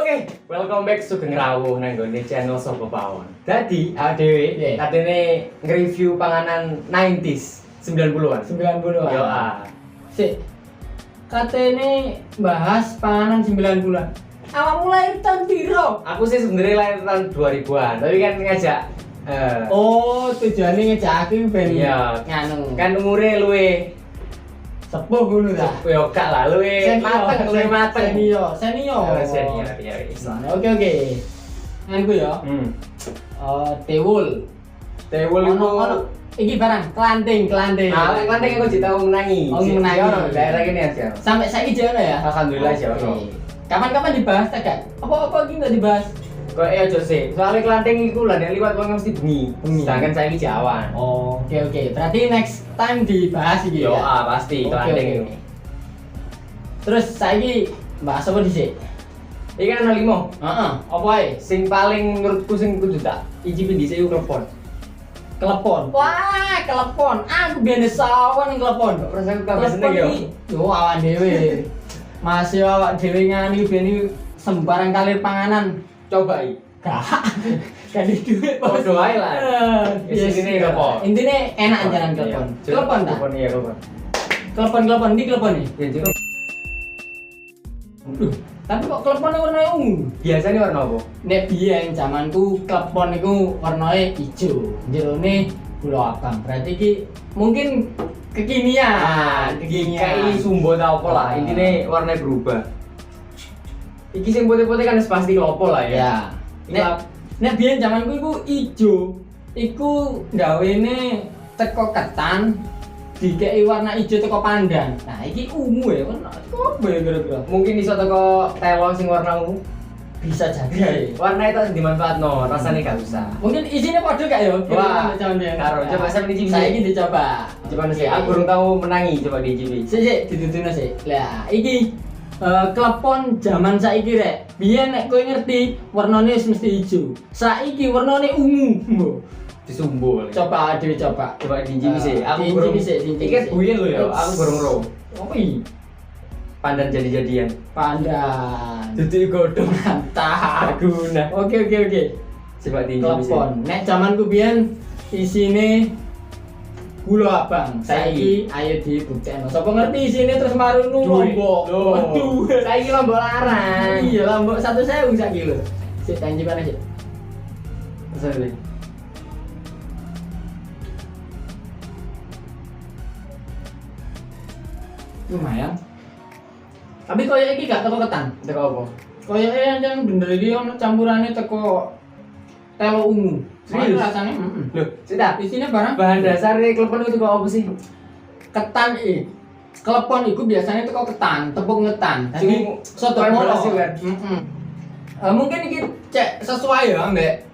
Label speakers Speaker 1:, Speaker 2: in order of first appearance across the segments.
Speaker 1: Oke, welcome back Sugeng Rawuh nang nggone channel Sopo Pawon. Dadi dhewe katene nge-review panganan 90s 90-an.
Speaker 2: 90-an.
Speaker 1: Yo
Speaker 2: Sik. Katene bahas panganan 90-an. Awakmu lahir tahun piro?
Speaker 1: Aku sih sebenarnya lahir tahun 2000-an, tapi kan ngajak
Speaker 2: Oh, tujuane ngejak aku ben
Speaker 1: iya,
Speaker 2: nganu.
Speaker 1: kan umure luwe
Speaker 2: Sepuh ngono ta.
Speaker 1: yo gak lah luwe mateng, luwe mateng.
Speaker 2: Senior.
Speaker 1: Senior, ya iso.
Speaker 2: Oke. Nganggo ya. Tewul.
Speaker 1: Tewul iku
Speaker 2: Iki barang kelanting.
Speaker 1: nah, lanting aku jita menangi.
Speaker 2: Oh, menangi.
Speaker 1: Yo, daerah kene aja.
Speaker 2: Sampai saiki jane ya.
Speaker 1: Alhamdulillah sih ono.
Speaker 2: Oke. Kapan-kapan dibahas tak gak? Apa iki enggak dibahas?
Speaker 1: Kok aja sih. Soalnya kelanting iku lah nek liwat wong mesti bengi. Sedangkan saya iki Jawan.
Speaker 2: Oke. Berarti next time dibahas iki
Speaker 1: Yo,
Speaker 2: ya.
Speaker 1: pasti
Speaker 2: Oke,
Speaker 1: kelanting
Speaker 2: oke.
Speaker 1: itu.
Speaker 2: Terus saiki bahas apa dhisik?
Speaker 1: Iki kan ana 5.
Speaker 2: Heeh. Apa ae?
Speaker 1: Sing paling menurutku sing kudu tak icipin dhisik iku klepon.
Speaker 2: Klepon. Wah, klepon. Aku biyen sawan ning klepon.
Speaker 1: Rasane kabeh seneng yo.
Speaker 2: Yo awak dhewe. Masih awak dhewe ngani biyen iki sembarang kalir panganan.
Speaker 1: Coba iki.
Speaker 2: Gak. Kan duit bos.
Speaker 1: Podo ae lah.
Speaker 2: Yes,
Speaker 1: Intine klepon.
Speaker 2: Intine enak jalan klepon. Klepon ta?
Speaker 1: Klepon iya klepon.
Speaker 2: Klepon di klepon nih.
Speaker 1: Ya jadi
Speaker 2: Tapi kok klepon warnanya ungu?
Speaker 1: biasanya warna apa?
Speaker 2: Nek biyen zamanku klepon iku warnanya ijo, jerone gula abang. Berarti iki mungkin kekinian,
Speaker 1: Kayak sumbo ta apa lah, intine warnanya berubah. Iki sing putih-putih kan pasti klopo lah ya.
Speaker 2: Ya. Nek biyen zamanku iku ijo, iku gawene teko ketan dikei warna ijo teko pandan. Nah, iki ungu ya, warna apa ya kira-kira?
Speaker 1: Mungkin iso teko telo sing warna ungu.
Speaker 2: Bisa jadi.
Speaker 1: Warna itu dimanfaatno, rasanya gak usah.
Speaker 2: Mungkin isinya padha gak ya?
Speaker 1: Wah,
Speaker 2: Karo
Speaker 1: karo. Coba saya mencicipi.
Speaker 2: Saya ini dicoba.
Speaker 1: Coba sih, aku belum tahu menangi, coba dicicipi.
Speaker 2: Sik, ditutuno sik. Lah, iki klepon zaman saiki rek. Biyen nek kowe ngerti, warnane wis mesti ijo. Saiki warnane ungu. Mbok.
Speaker 1: Disumbo.
Speaker 2: Coba dhewe coba.
Speaker 1: Coba dicicipi sih. Aku
Speaker 2: Dicicipi
Speaker 1: belum.
Speaker 2: sik, dicicipi
Speaker 1: Iki
Speaker 2: sik.
Speaker 1: buyen lho ya, aku burung ro.
Speaker 2: Apa iki?
Speaker 1: Pandan jadi-jadian.
Speaker 2: Pandan.
Speaker 1: Dudu godhong.
Speaker 2: Mantap.
Speaker 1: Guna.
Speaker 2: Oke.
Speaker 1: Coba dicicipi sih.
Speaker 2: Klepon. Nek zamanku biyen isine gula abang. Saiki ayo dibuktekno. Sapa ngerti isine terus marunu lombok. Waduh.
Speaker 1: Saiki lombok larang.
Speaker 2: Iya, lombok 1.000 sak kilo. Sik tanjipan aja.
Speaker 1: Sorry.
Speaker 2: Lumayan. Tapi koyo iki gak teko ketan.
Speaker 1: Teko apa?
Speaker 2: Koyoke yang bener iki ono campurane teko telo ungu.
Speaker 1: Serius?
Speaker 2: Rasane
Speaker 1: Loh, sudah.
Speaker 2: Isine barang
Speaker 1: Bahan dasarnya klepon itu kok apa sih?
Speaker 2: ketan klepon iku biasanya teko ketan, tepung ketan. Jadi
Speaker 1: Cuma
Speaker 2: soto
Speaker 1: kayak
Speaker 2: molo.
Speaker 1: berhasil, kan?
Speaker 2: Mungkin iki cek sesuai ya mbek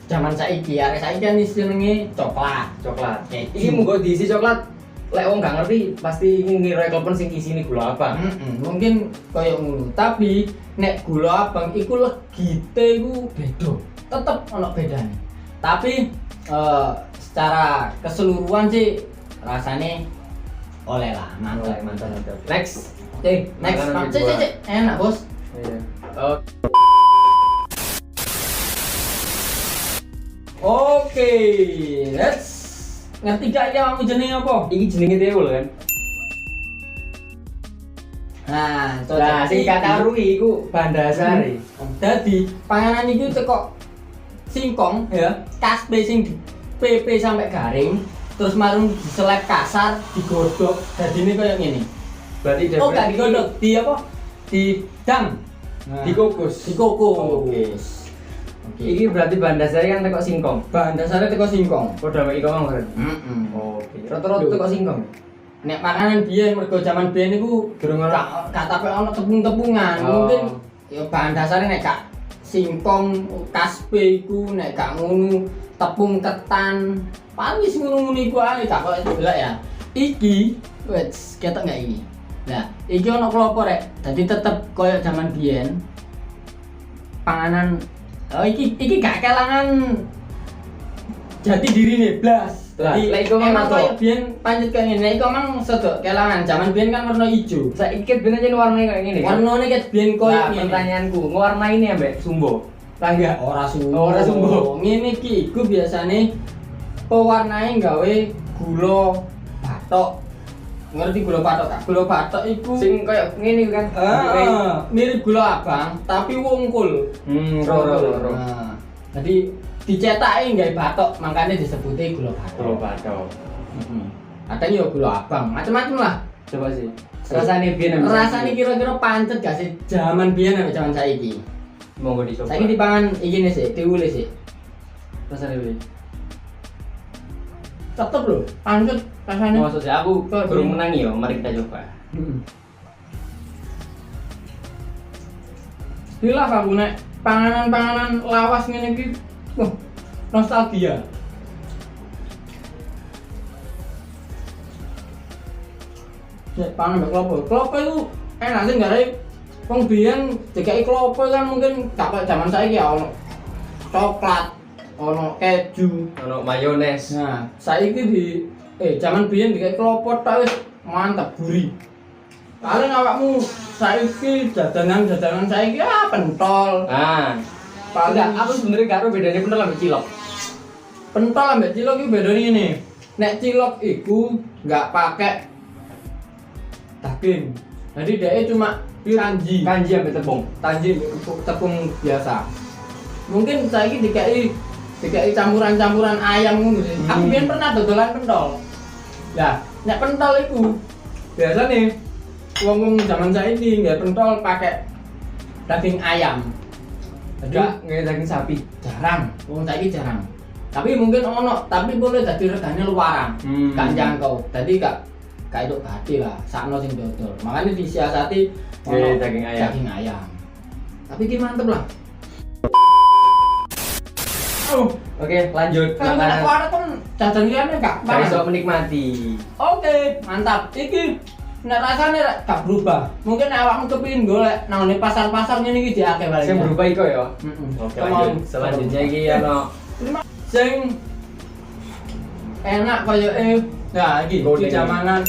Speaker 2: zaman saiki. Arek saiki kan jenenge coklat.
Speaker 1: Coklat.
Speaker 2: Keju.
Speaker 1: Iki munggo diisi coklat. Lek wong gak ngerti pasti ngira klepon sing isine gula abang.
Speaker 2: Mungkin koyo ngono. Tapi nek gula abang iku legite iku beda. Tetep ono bedane. Tapi secara keseluruhan sih rasane oleh lah, mantap.
Speaker 1: Next.
Speaker 2: Oke, next.
Speaker 1: Makanan
Speaker 2: Cek,
Speaker 1: kedua.
Speaker 2: enak, Bos.
Speaker 1: Iya.
Speaker 2: Oke, let's ngerti gak ya kamu jenenge apa?
Speaker 1: Iki jenenge tewul kan?
Speaker 2: Nah,
Speaker 1: Nah, sing katarui iku bahan dasare.
Speaker 2: Dadi panganan iki teko singkong ya, kaspe sing di PP sampai garing, terus marung diselep kasar, digodhog, dadine koyo ngene.
Speaker 1: Berarti
Speaker 2: Oh, gak digodhog, di apa? Di dang.
Speaker 1: Dikukus.
Speaker 2: Dikukus.
Speaker 1: Oke. Iki berarti bahan dasarnya kan teko singkong.
Speaker 2: Bahan dasarnya teko singkong.
Speaker 1: Padha mek iko mang berarti. Oke. Rata-rata teko singkong.
Speaker 2: Nek makanan biyen mergo zaman biyen niku
Speaker 1: Durung ono.
Speaker 2: gak tapi ono tepung-tepungan.
Speaker 1: Oh.
Speaker 2: Mungkin ya bahan dasarnya nek gak singkong, kaspe iku nek gak ngono tepung ketan. Paling wis ngono-ngono iku ae gak kok delok ya. Iki wis ketok gak iki. Nah, iki ono klopo rek. Dadi tetep koyo zaman biyen. Panganan iki gak kelangan jati dirine blas.
Speaker 1: Lah,
Speaker 2: Jadi
Speaker 1: lek iku mang
Speaker 2: emang
Speaker 1: nato.
Speaker 2: koyo biyen pancet kayak ngene, iku mang sedok kelangan. Zaman biyen kan warna ijo.
Speaker 1: Saiki ket ben aja warnanya kayak gini. Kan?
Speaker 2: Warnane ket biyen koyo
Speaker 1: Nah,
Speaker 2: ngene.
Speaker 1: pertanyaanku, ngewarna ini ambek sumbo. Lah enggak?
Speaker 2: Ora sumbo.
Speaker 1: Ora sumbo.
Speaker 2: Ngene iki iku biasane pewarnane gawe gula bathok. Ngerti gula bathok tak? Gula bathok iku
Speaker 1: Sing kayak ngene kan.
Speaker 2: mirip gula abang tapi wungkul.
Speaker 1: Ro.
Speaker 2: Nah, jadi dicetake gawe bathok, makanya disebutnya gula bathok.
Speaker 1: Gula bathok.
Speaker 2: Kadang ya gula abang, macam-macam lah.
Speaker 1: Coba sih. Rasane biyen ambek.
Speaker 2: Rasane kira-kira pancet gak sih zaman biyen ambek zaman saiki?
Speaker 1: monggo dicoba.
Speaker 2: Saiki dipangan iki nih sih, diulis sih.
Speaker 1: Rasane piye?
Speaker 2: Tetep lho, pancet rasane.
Speaker 1: Maksudnya aku
Speaker 2: Kok
Speaker 1: belum
Speaker 2: gini?
Speaker 1: menangi yo, mari kita coba.
Speaker 2: Gila aku nek panganan-panganan lawas ngene iki. Wah, nostalgia. Nek pangan mbek klopo. Klopo itu enak sih gak ada wong biyen dikai klopo kan mungkin gak kayak zaman saiki ya ono coklat, ono keju.
Speaker 1: Ono mayones.
Speaker 2: Nah, saiki di zaman biyen dikai klopo tok wis mantep gurih. Paling awakmu saiki jajanan saiki pentol.
Speaker 1: Nah,
Speaker 2: Paling
Speaker 1: aku sebenarnya karo bedanya pentol ambek cilok.
Speaker 2: pentol ambek cilok iki bedane ngene. Nek cilok iku nggak pakai daging. Jadi dia cuma kanji.
Speaker 1: Kanji ambek tepung.
Speaker 2: Kanji tepung biasa. Mungkin saiki dikai campuran-campuran ayam ngono sih. Aku biyen pernah dodolan pentol. Lah, nek pentol iku biasa nih wong zaman saiki nggak pentol pakai daging ayam. Jadi
Speaker 1: Enggak, nggak daging sapi.
Speaker 2: jarang, wong saiki jarang. Tapi mungkin ono, tapi boleh dadi regane luaran. Gak jangkau. Dadi gak itu gede lah, sakno sing dodol. Makanya disiasati ono
Speaker 1: Daging ayam.
Speaker 2: Daging ayam. Tapi ki mantep lah.
Speaker 1: Oke, lanjut.
Speaker 2: Kalau nek warung kan jajan liyane gak
Speaker 1: Saya
Speaker 2: banget.
Speaker 1: iso menikmati.
Speaker 2: Oke, mantap. Iki nek rasane gak berubah. Mungkin awakmu kepengin golek nang pasar-pasar ngene iki diakeh paling.
Speaker 1: Saya berubah iko ya. Oke,
Speaker 2: Come
Speaker 1: lanjut.
Speaker 2: on.
Speaker 1: Selanjutnya iki ono
Speaker 2: Sing enak koyo nah iki
Speaker 1: Golden.
Speaker 2: di zamanan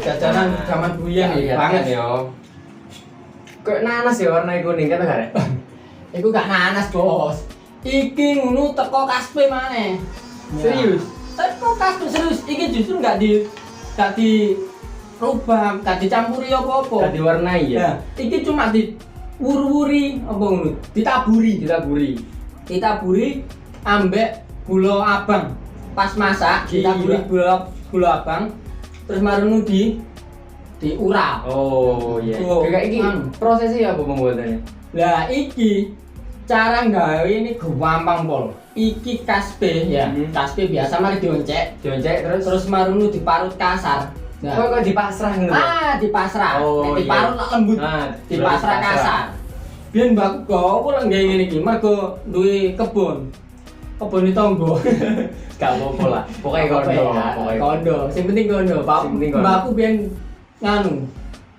Speaker 2: jajanan zaman buyen
Speaker 1: Iya,
Speaker 2: banget.
Speaker 1: yo. Kok nanas ya warna kuning kan gak?
Speaker 2: Iku gak nanas, Bos. Iki ngono teko kaspe maneh.
Speaker 1: Serius?
Speaker 2: Teko kaspe serius. Iki justru gak di rubah, gak dicampuri apa-apa.
Speaker 1: Gak diwarnai ya.
Speaker 2: Ya, iki cuma di wuri-wuri apa ngono, ditaburi. Ditaburi ambek gula abang. Pas masak
Speaker 1: Gila.
Speaker 2: ditaburi gula abang. Terus marunu diurap.
Speaker 1: Oh iya.
Speaker 2: Oh,
Speaker 1: Kayak iki
Speaker 2: anu.
Speaker 1: prosesnya apa pembuatannya?
Speaker 2: Lah iki cara gawe ini gampang pol. Iki kaspe ya, kaspe biasa mari dioncek,
Speaker 1: Dioncek terus
Speaker 2: terus marunu diparut kasar.
Speaker 1: kok dipasrah ngono.
Speaker 2: Dipasrah.
Speaker 1: Oh,
Speaker 2: Nek diparut lak lembut.
Speaker 1: Nah,
Speaker 2: Dipasrah kasar. Biyen mbakku kok ora nggawe ngene iki, mergo duwe kebon. Kebon di tonggo.
Speaker 1: Gak apa-apa lah. Pokoknya kondo, pokoknya.
Speaker 2: Kondo. Sing penting kondo, Pak.
Speaker 1: Sing penting kondo.
Speaker 2: Mbakku biyen nganu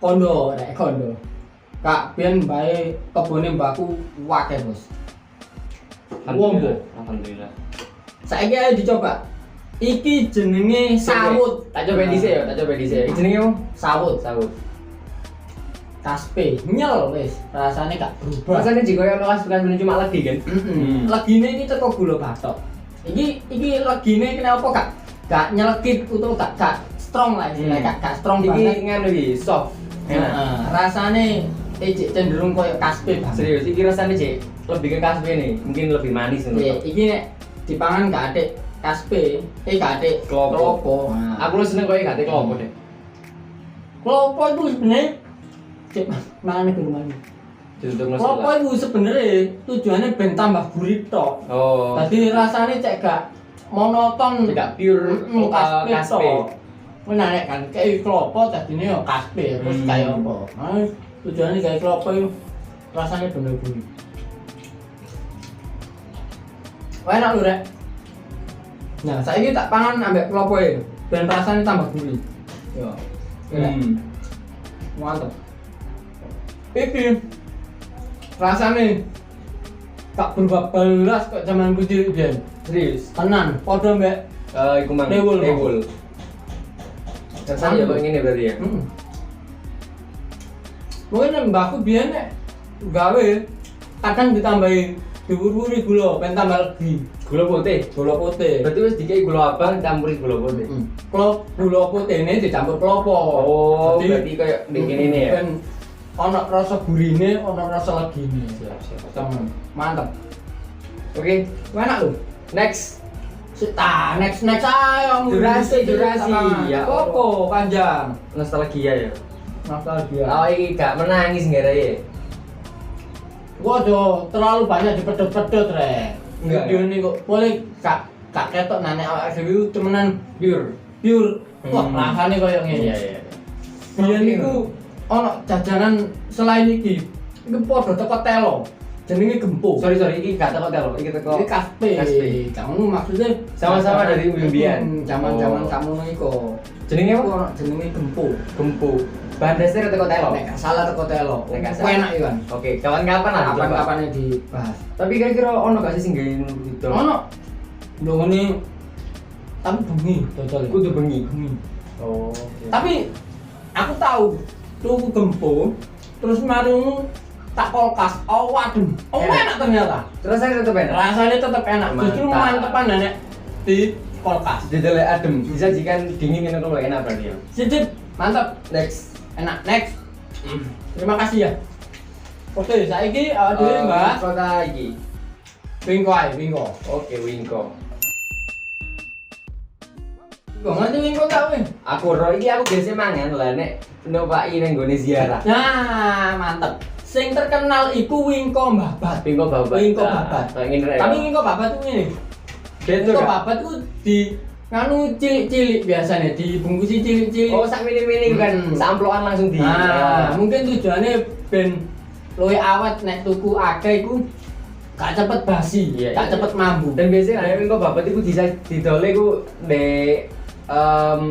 Speaker 2: kondo, nek kondo. Kak, biyen mbae kebone mbakku wakeh, Bos.
Speaker 1: Alhamdulillah. Alhamdulillah.
Speaker 2: Saiki ayo dicoba. Iki jenenge sawut.
Speaker 1: Tak coba dhisik ya, tak coba dhisik. Iki jenenge apa?
Speaker 2: Sawut.
Speaker 1: Sawut.
Speaker 2: Kaspe, nyel wis, rasane gak berubah.
Speaker 1: Rasanya jika ono kas-kas cuma lagi kan.
Speaker 2: Legine iki teko gula bathok. Iki legine kenapa gak nyelekit utawa gak strong lah istilahnya, gak strong banget.
Speaker 1: Iki nganu iki soft. Enak.
Speaker 2: Rasane cenderung koyo kaspe banget.
Speaker 1: Serius, iki rasanya Cek lebih ke kaspe nih, mungkin lebih manis
Speaker 2: Iya,
Speaker 1: menurut.
Speaker 2: iki nek dipangan gak ada kaspe, gak ada klopo.
Speaker 1: Aku lu seneng koyo gak klopo deh.
Speaker 2: Klopo itu sebenarnya cek mana ke rumah ini.
Speaker 1: Ditutup
Speaker 2: Klopo itu sebenarnya tujuannya ben tambah gurih tok.
Speaker 1: Oh.
Speaker 2: Tadi rasanya cek gak monoton,
Speaker 1: Tidak pure
Speaker 2: kaspe.
Speaker 1: kaspe.
Speaker 2: tok. Menarik kan, kayak klopo tadinya ya kaspe, terus kayak apa? Nah, tujuannya kayak klopo itu rasanya bener gurih. Wah enak lho rek. Nah, saya tak pangan ambek klopo ya, dan rasanya tambah gurih. Yo, mantep. Iki rasanya tak berubah belas kok zaman kecil biyen.
Speaker 1: Serius.
Speaker 2: Tenan, padha mbek
Speaker 1: Iku mang
Speaker 2: Dewul.
Speaker 1: Dewul. Rasanya ya kok ngene berarti ya.
Speaker 2: Mungkin mbahku biyen nek gawe kadang ditambahi diwur-wuri gula, pengen tambah legi.
Speaker 1: Gula putih.
Speaker 2: Gula putih.
Speaker 1: Berarti wis dikai gula abang campuri gula putih.
Speaker 2: Kalau gula putih ini dicampur klopo.
Speaker 1: Oh,
Speaker 2: Jadi,
Speaker 1: berarti kayak bikin ini ya.
Speaker 2: Ben ono rasa gurine, ono rasa legine.
Speaker 1: Siap.
Speaker 2: Temen, mantep.
Speaker 1: Oke,
Speaker 2: Enak lho.
Speaker 1: next.
Speaker 2: Next ayo
Speaker 1: Durasi. Ya,
Speaker 2: Koko panjang.
Speaker 1: Nostalgia ya.
Speaker 2: Nostalgia.
Speaker 1: Awak iki gak menangis nggak ya?
Speaker 2: Waduh, terlalu banyak dipedot-pedot rek.
Speaker 1: Enggak,
Speaker 2: Video ini kok boleh kak ketok nane awak dhewe temenan
Speaker 1: Pure.
Speaker 2: Wah, rasane koyo ngene.
Speaker 1: Iya.
Speaker 2: Biyen niku ana jajanan selain iki. Iku padha teko telo. Jenenge gempo.
Speaker 1: Sorry, iki gak teko telo, iki teko
Speaker 2: Iki kaspe.
Speaker 1: Kaspe.
Speaker 2: Kamu maksudnya
Speaker 1: Sama-sama dari umbi-umbian.
Speaker 2: Zaman-zaman
Speaker 1: Oh.
Speaker 2: kamu iku.
Speaker 1: Jenenge apa?
Speaker 2: Ono jenenge gempo.
Speaker 1: Gempo. Bahan dasarnya teko telo.
Speaker 2: Nek gak salah teko telo.
Speaker 1: Nek gak
Speaker 2: Kok
Speaker 1: salah.
Speaker 2: enak iki kan.
Speaker 1: Oke, kapan-kapan lah dicoba.
Speaker 2: Kapan-kapan dibahas.
Speaker 1: Tapi kira-kira ono gak sih sing gawe gitu?
Speaker 2: Ono. Lho ngene tapi bengi dodol.
Speaker 1: Kudu bengi.
Speaker 2: Bengi.
Speaker 1: Oh. Oke.
Speaker 2: Tapi aku tahu tuku gempo terus mari ngono tak kulkas. Oh waduh. Oh enak ternyata.
Speaker 1: Rasanya tetep enak.
Speaker 2: Rasanya tetap enak. Justru
Speaker 1: Mantap.
Speaker 2: mantepan nek di kulkas.
Speaker 1: Didelek adem, disajikan dingin ngono kok enak berarti ya.
Speaker 2: Sip, mantap.
Speaker 1: Next.
Speaker 2: Enak. Next. Terima kasih ya. Oke, saiki dhewe Mbak.
Speaker 1: Kota iki.
Speaker 2: Wingko ae, wingko.
Speaker 1: Oke, Wingko.
Speaker 2: Kok ngerti wingko gak wing?
Speaker 1: Aku ro iki aku biasa mangan lah nek numpai nang gone ziarah.
Speaker 2: Nah, mantep. Sing terkenal iku wingko Mbah Bat.
Speaker 1: Wingko babat.
Speaker 2: Wingko babat.
Speaker 1: Kayak ngene rek.
Speaker 2: Tapi wingko babat tuh ngene.
Speaker 1: betul
Speaker 2: Wingko
Speaker 1: gak?
Speaker 2: babat tuh di nganu cilik-cilik biasanya dibungkusi cilik-cilik.
Speaker 1: Oh, sak mini-mini kan, samplokan langsung di.
Speaker 2: Nah, mungkin tujuannya ben luwih awet nek tuku akeh iku gak cepet basi,
Speaker 1: Iya,
Speaker 2: gak
Speaker 1: iya.
Speaker 2: cepet mambu.
Speaker 1: Dan biasanya nek wingko babat iku bisa didole iku ndek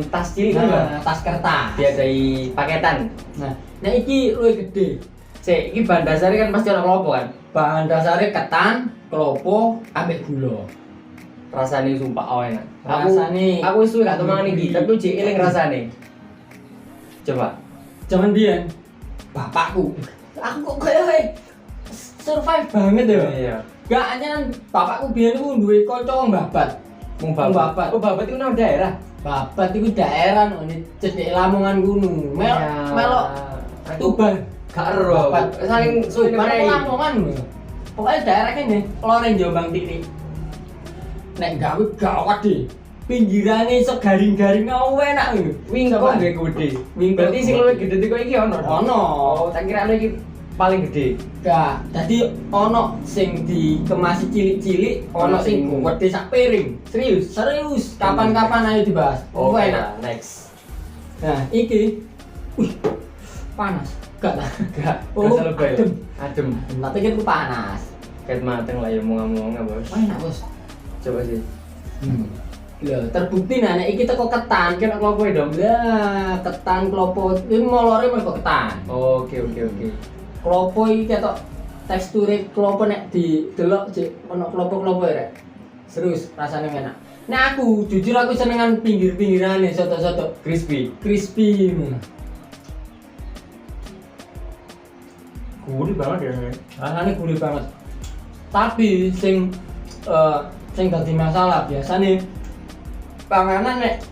Speaker 1: tas cilik kan.
Speaker 2: Nah, tas kertas.
Speaker 1: Biasai paketan.
Speaker 2: Nah, nek iki luwih gede.
Speaker 1: Cek, iki bahan dasarnya kan pasti ono klopo kan.
Speaker 2: Bahan dasarnya ketan, klopo, ambek gula.
Speaker 1: Rasane sumpah enak.
Speaker 2: Rasane-
Speaker 1: aku wis suwe gak tau mangan iki, tapi jek eling rasane. Coba.
Speaker 2: Zaman biyen bapakku, aku kok kayak survive banget ya.
Speaker 1: Iya.
Speaker 2: Gak hanya bapakku biyen iku duwe kanca babat.
Speaker 1: Mung
Speaker 2: babat.
Speaker 1: babat. Oh, babat itu nang daerah.
Speaker 2: Babat iku daerah ini cedek Lamongan gunung. Melok Tuban.
Speaker 1: Gak ero.
Speaker 2: Babat.
Speaker 1: Saking suwe
Speaker 2: Tuban
Speaker 1: mereka.
Speaker 2: Lamongan. Pokoknya daerah kene, loreng Jombang titik. Nek gawe gawat deh. Pinggirannya iso garing-garing enak lho.
Speaker 1: Wingko
Speaker 2: Coba.
Speaker 1: gak gede.
Speaker 2: Wingko
Speaker 1: Berarti sing luwih gede kok iki ono.
Speaker 2: Ono.
Speaker 1: Oh, tak kira iki paling gede.
Speaker 2: Gak, jadi ono sing dikemasi cilik-cilik, ono sing gede sak piring. Serius. Kapan-kapan ayo dibahas.
Speaker 1: Oh,
Speaker 2: Enak.
Speaker 1: next.
Speaker 2: Nah, iki panas. Gak lah.
Speaker 1: Gak,
Speaker 2: Oh,
Speaker 1: gak lebay.
Speaker 2: adem.
Speaker 1: Adem.
Speaker 2: Tapi kan ku panas.
Speaker 1: Ket mateng lah ya ngomong-ngomong, Bos.
Speaker 2: Enak, Bos.
Speaker 1: Coba sih.
Speaker 2: Lho, terbukti nek iki teko ketan.
Speaker 1: Kena klopo dong.
Speaker 2: Lah, ketan klopo. Iki molore mergo ketan.
Speaker 1: Oke.
Speaker 2: Klopo iki ketok teksture klopo nek didelok jek ono klopo-klopo ya, Rek. Serius, rasanya enak. Nah aku, jujur aku senengan pinggir-pinggirane soto-soto
Speaker 1: Crispy.
Speaker 2: crispy.
Speaker 1: Gurih banget ya.
Speaker 2: Rasanya gurih banget. Tapi sing dadi masalah biasanya panganan nek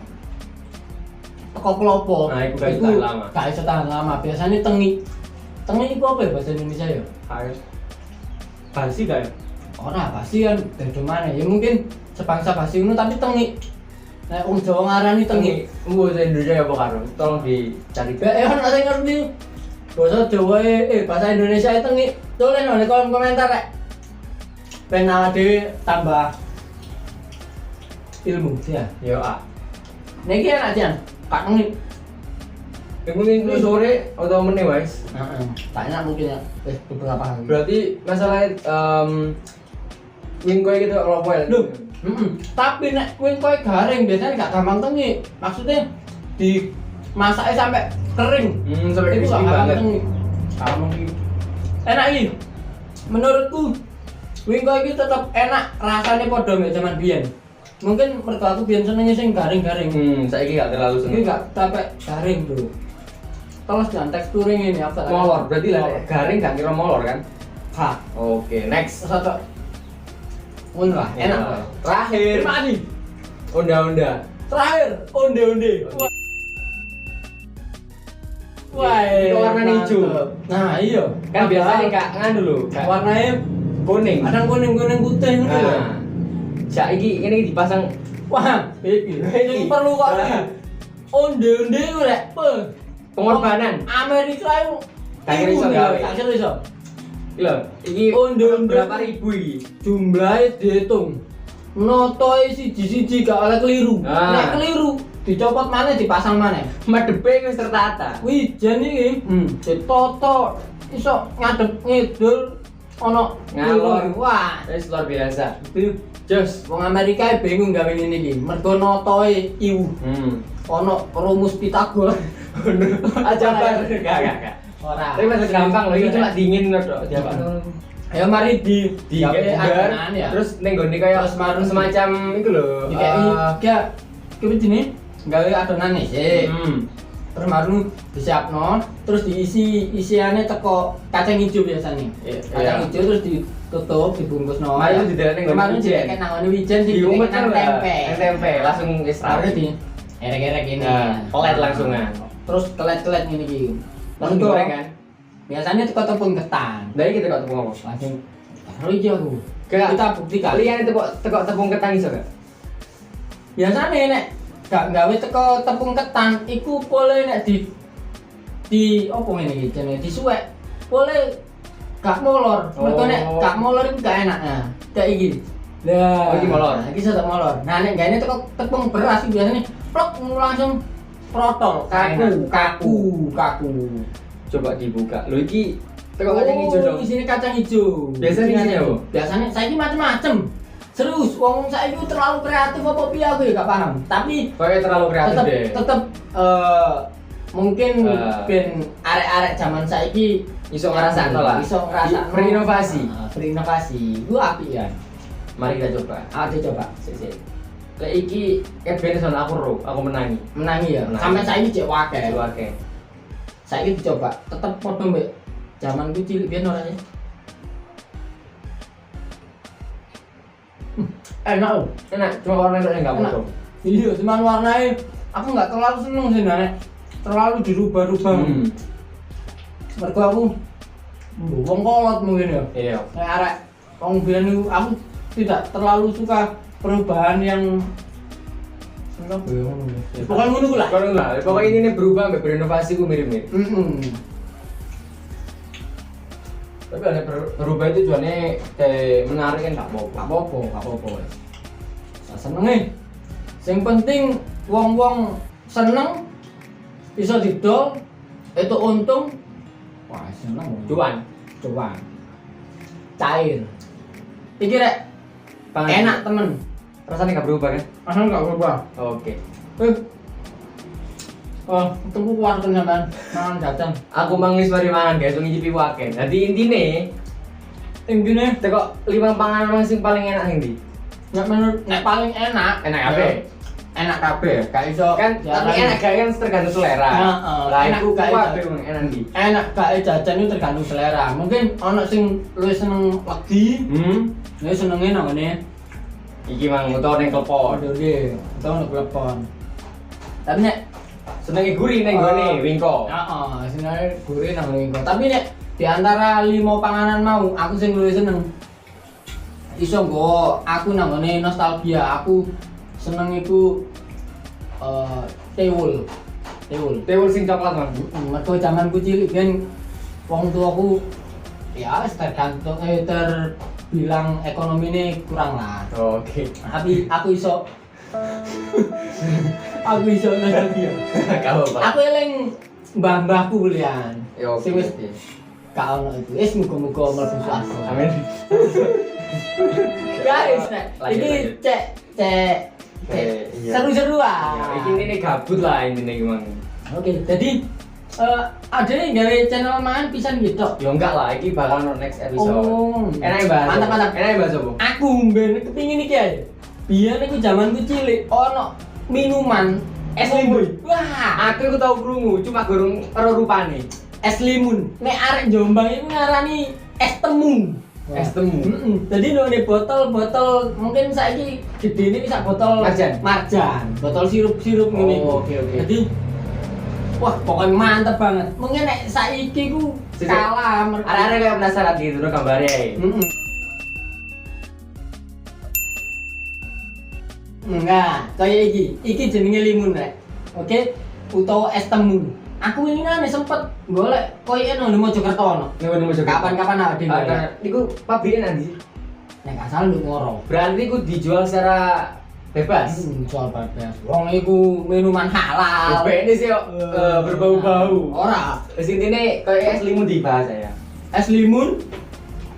Speaker 2: teko klopo.
Speaker 1: Nah, iku gak tahan lama.
Speaker 2: Gak iso tahan lama. Biasanya tengi. Tengi iku apa ya bahasa Indonesia ya?
Speaker 1: Harus. Basi gak ya?
Speaker 2: Ora basi kan dari mana ya mungkin sebangsa basi ngono tapi tengi. Nek wong Jawa ngarani tengi.
Speaker 1: Bahasa Indonesia apa karo? Tolong dicari.
Speaker 2: Ono sing ngerti. Bahasa Jawa bahasa Indonesia itu tengi. Tulis nang kolom komentar rek. Ben awake dhewe tambah ilmu ya.
Speaker 1: Yo ah.
Speaker 2: Niki enak jan. Kak tengi.
Speaker 1: Mungkin itu sore atau menit guys.
Speaker 2: Heeh. Tak enak mungkin ya. Beberapa hari.
Speaker 1: Berarti masalah wingko gitu kalau apa ya?
Speaker 2: Loh, tapi nek kuwi kowe garing biasanya gak gampang tengi. Maksudnya dimasaknya sampai kering.
Speaker 1: Sampai
Speaker 2: Itu
Speaker 1: crispy
Speaker 2: gak gampang
Speaker 1: banget.
Speaker 2: tengi. Gampang iki. Enak iki. Menurutku Wingko iki tetep enak, rasane padha mek jaman biyen. Mungkin mergo aku biyen senenge sing garing-garing.
Speaker 1: Saiki gak terlalu
Speaker 2: Ini
Speaker 1: seneng.
Speaker 2: enggak capek garing, Bro. Terus dan teksturnya ini apa?
Speaker 1: Molor, berarti lah garing gak kira molor kan?
Speaker 2: Ha.
Speaker 1: Oke, next.
Speaker 2: Satu. Ngono lah, enak.
Speaker 1: Ya. Terakhir,
Speaker 2: Terima kasih.
Speaker 1: onda-onda.
Speaker 2: Terakhir, onde-onde. Wah,
Speaker 1: Ini warnanya hijau.
Speaker 2: Nah, iya.
Speaker 1: Kan biasanya gak nganu lho, gak
Speaker 2: warnanya
Speaker 1: kuning.
Speaker 2: kadang kuning-kuning putih ngono lho.
Speaker 1: Nah, saiki ini dipasang
Speaker 2: Wah, iki perlu kok.
Speaker 1: Nah.
Speaker 2: Onde-onde ku rek,
Speaker 1: pengorbanan.
Speaker 2: Amerika itu
Speaker 1: Gak kira iso gawe.
Speaker 2: gak kira iso.
Speaker 1: Iki lho, iki
Speaker 2: Onde-onde
Speaker 1: berapa ribu iki?
Speaker 2: jumlahnya dihitung. Notoe siji-siji gak oleh keliru.
Speaker 1: Ah.
Speaker 2: Nek keliru dicopot mana dipasang mana.
Speaker 1: Madepe wis tertata.
Speaker 2: Wijen iki, ditoto iso ngadep ngidul ono
Speaker 1: Ngalor.
Speaker 2: Wah,
Speaker 1: Wis luar biasa.
Speaker 2: jos wong Amerika bingung gawe ngene iki. Mergo notoe iwu. Ono rumus Pythagoras.
Speaker 1: Aja bar. Gak.
Speaker 2: Ora.
Speaker 1: Tapi masih gampang loh, ini cuma dingin loh dok. Diapa?
Speaker 2: Ayo mari di
Speaker 1: Kayak
Speaker 2: adonan ya.
Speaker 1: Terus ning gone kaya
Speaker 2: Terus marun.
Speaker 1: semacam itu loh.
Speaker 2: Kayak kepi jenenge gawe adonan sih. Terus marun disiapno, terus diisi isiannya teko kacang hijau biasanya. Kacang hijau terus ditutup, dibungkusno.
Speaker 1: Mari itu didelek ning
Speaker 2: Kemarin
Speaker 1: wijen.
Speaker 2: dilek nang ngene wijen
Speaker 1: Di umut
Speaker 2: nang tempe.
Speaker 1: Tempe langsung wis
Speaker 2: Baru
Speaker 1: rapi.
Speaker 2: di erek-erek ini.
Speaker 1: Nah, kelet langsungan.
Speaker 2: Terus kelet-kelet ngene iki.
Speaker 1: Langsung goreng kan?
Speaker 2: Biasanya teko tepung ketan.
Speaker 1: Dari kita kok tepung apa?
Speaker 2: Langsung taruh iki aku.
Speaker 1: Gak.
Speaker 2: Kita buktikan.
Speaker 1: Kalian itu kok tepung ketan iso gak?
Speaker 2: Biasanya nek gak gawe teko tepung ketan iku boleh nek di opo ngene iki jenenge disuwek. Boleh gak molor. Mergo nek gak molor iku gak enak. Nah, kayak iki. Lah,
Speaker 1: Oh, iki molor.
Speaker 2: Nah, iki sedek molor. Nah, nek gaene teko tepung beras iki biasanya plok langsung protol, kaku.
Speaker 1: Coba dibuka. Lho iki teko kacang hijau dong.
Speaker 2: Di sini kacang hijau.
Speaker 1: Biasanya isinya apa?
Speaker 2: Biasanya saiki macam-macam. Serius, wong saiki terlalu kreatif apa piye aku ya gak paham. Tapi
Speaker 1: Pokoknya terlalu kreatif deh.
Speaker 2: tetep mungkin ben arek-arek zaman saiki
Speaker 1: Iso ngrasakno lah.
Speaker 2: Iso ngrasakno.
Speaker 1: Berinovasi.
Speaker 2: Berinovasi. Gua apik ya.
Speaker 1: Mari kita coba.
Speaker 2: Ayo coba.
Speaker 1: Sik. Lek iki ket benesan aku menangi.
Speaker 2: Menangi ya.
Speaker 1: Menangi.
Speaker 2: Sampai saiki cek wakil.
Speaker 1: Coba oke.
Speaker 2: Saiki dicoba. Tetep padha mbek zaman ku cilik biyen ora ya. Enak loh.
Speaker 1: Enak, cuma warnanya enggak
Speaker 2: Enak.
Speaker 1: bodoh.
Speaker 2: Iya, cuman warnanya aku nggak terlalu seneng sih nek terlalu dirubah-rubah. Mergo aku wong kolot mungkin ya.
Speaker 1: Iya.
Speaker 2: Nek arek wong biyen niku aku tidak terlalu suka perubahan yang enggak ya ngono. Pokoknya ngono ku lah.
Speaker 1: Kalau lah, pokoknya ini nih berubah, sampai berinovasi ku mirip-mirip. Tapi ada berubah itu tujuannya kayak menarik kan, tak apa-apa.
Speaker 2: Gak apa-apa wis. Senenge. Sing penting wong-wong seneng bisa didol, itu untung. Wah, seneng.
Speaker 1: Cuan.
Speaker 2: Cair. Iki rek enak temen.
Speaker 1: Rasanya nggak berubah kan?
Speaker 2: Asal enggak berubah.
Speaker 1: Oke.
Speaker 2: Tunggu keluar teman mangan datang.
Speaker 1: Aku mangis mari mangan guys, ngicipi waken. Jadi
Speaker 2: Intinya
Speaker 1: teko 5 panganan sing paling enak sing ndi?
Speaker 2: nek paling enak,
Speaker 1: Enak kabeh.
Speaker 2: Enak kabeh. Gak iso
Speaker 1: Kan tapi enak gak kan tergantung selera.
Speaker 2: Heeh.
Speaker 1: Lah
Speaker 2: Enak
Speaker 1: iku
Speaker 2: gak
Speaker 1: kabeh
Speaker 2: iso.
Speaker 1: enak ndi?
Speaker 2: Enak gak jajan itu tergantung selera. Mungkin ana sing luwih seneng legi, luwih senenge nang ngene.
Speaker 1: Iki mang utawa ning klepon.
Speaker 2: Dhewe, utawa nang klepon. Tapi nek
Speaker 1: Senenge gurih ning gone wingko.
Speaker 2: heeh, senenge gurih nang ngene. Tapi nek di antara 5 panganan mau, aku sing luwih seneng iso nggo aku nang ngene nostalgia. Aku seneng iku tewul.
Speaker 1: Tewul sing coklat man.
Speaker 2: Mergo zamanku cilik ben wong tuaku ya tergantung terbilang ekonomine kurang lah.
Speaker 1: Oke.
Speaker 2: Tapi aku iso nostalgia.
Speaker 1: Kau apa?
Speaker 2: Aku eling mbah-mbahku kuliah.
Speaker 1: Yo,
Speaker 2: Sing wis gak ono itu. Wis muga-muga mlebu swasta.
Speaker 1: Amin.
Speaker 2: Guys,
Speaker 1: Lanjut,
Speaker 2: ini
Speaker 1: lanjut.
Speaker 2: cek
Speaker 1: Iya.
Speaker 2: seru-seruan.
Speaker 1: Ya, iki ini gabut lah intine iki mang.
Speaker 2: Oke, jadi Ada yang gawe channel mangan pisan gitu.
Speaker 1: Ya enggak lah, iki bakal no next episode.
Speaker 2: Oh.
Speaker 1: Enak bahas.
Speaker 2: Mantap.
Speaker 1: Enak bahas apa?
Speaker 2: Aku mben kepingin iki ae. Biyen aku zamanku cilik ono minuman es limun. Wah,
Speaker 1: Aku tau krungu, cuma gorong ero rupane.
Speaker 2: es limun. Nek arek Jombang iku ngarani es temu.
Speaker 1: Es temu.
Speaker 2: Jadi nih botol mungkin saiki gede ini bisa botol marjan, botol sirup ngene iku.
Speaker 1: Oke.
Speaker 2: Jadi wah pokoknya mantep banget. Mungkin nek saiki ku kalah.
Speaker 1: Arek-arek kayak penasaran gitu no gambarnya.
Speaker 2: Enggak, kayak iki jenenge limun rek. Oke, utawa es temu. Aku ini kan sempet golek koyo nang Mojokerto ono.
Speaker 1: Ning Mojokerto.
Speaker 2: Kapan-kapan ada golek.
Speaker 1: Iku pabriknya nanti.
Speaker 2: Nek gak salah lu ngoro.
Speaker 1: Berarti iku dijual secara bebas.
Speaker 2: Jual bebas. Wong iku minuman halal.
Speaker 1: Ini sih berbau-bau.
Speaker 2: Ora,
Speaker 1: Terus intine kayak es limun dibahas ya.
Speaker 2: es limun.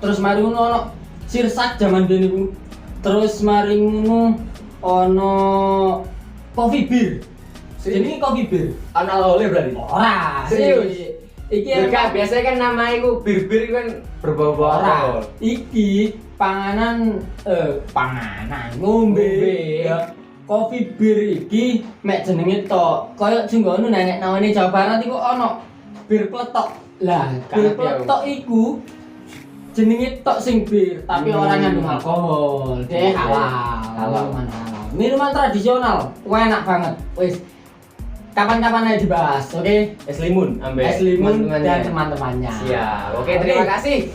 Speaker 2: Terus mari ngono ono sirsak jaman biyen iku. Terus mari ngono ono coffee beer. Ini coffee beer.
Speaker 1: Ana alkoholnya berarti.
Speaker 2: Ora,
Speaker 1: Serius?
Speaker 2: Iki
Speaker 1: Enggak, biasanya kan nama itu bir-bir kan berbau-bau
Speaker 2: ora.
Speaker 1: alkohol.
Speaker 2: Iki panganan ngombe. Ya. Coffee beer iki mek jenenge tok. Kaya sing ngono nek namane Jawa Barat iku ono bir pletok. Lah, bir pletok iku jenenge tok sing bir, tapi ora ngandung alkohol. Deh halal. Minuman tradisional, enak banget. Wis kapan-kapan aja dibahas, oke?
Speaker 1: Es limun, ambil
Speaker 2: Es limun
Speaker 1: teman-temannya.
Speaker 2: dan teman-temannya.
Speaker 1: Siap. Oke, terima kasih.